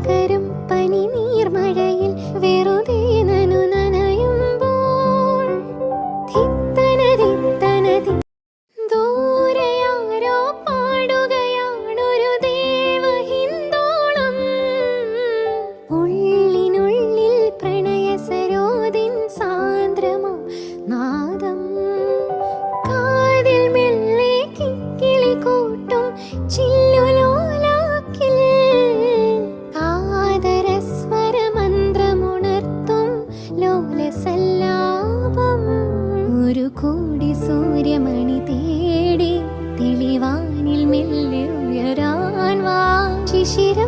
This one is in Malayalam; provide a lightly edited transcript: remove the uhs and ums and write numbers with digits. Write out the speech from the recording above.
പകരും പനി നീർമഴയിൽ വെറുതെ നനയുമ്പോൾ ധിത്തനതി ദൂരെയാരോ പാടുകയാണൊരു ദേവഹിന്ദോളം. ഉള്ളിനുള്ളിൽ പ്രണയ സരോദിൻ സാന്ദ്രമാം നാദം. കാതിൽ മെല്ലെ കിക്കിളി കൂട്ടും ചില്ലുലോലാക്കിൽ ആദരസ്വരമന്ത്രമുണർത്തും ലോലസല്ലാപം. ഒരു കോടി സൂര്യമണി തേടി തെളിവാനിൽ മെല്ലെ ഉയരാൻ വാ ശിശിര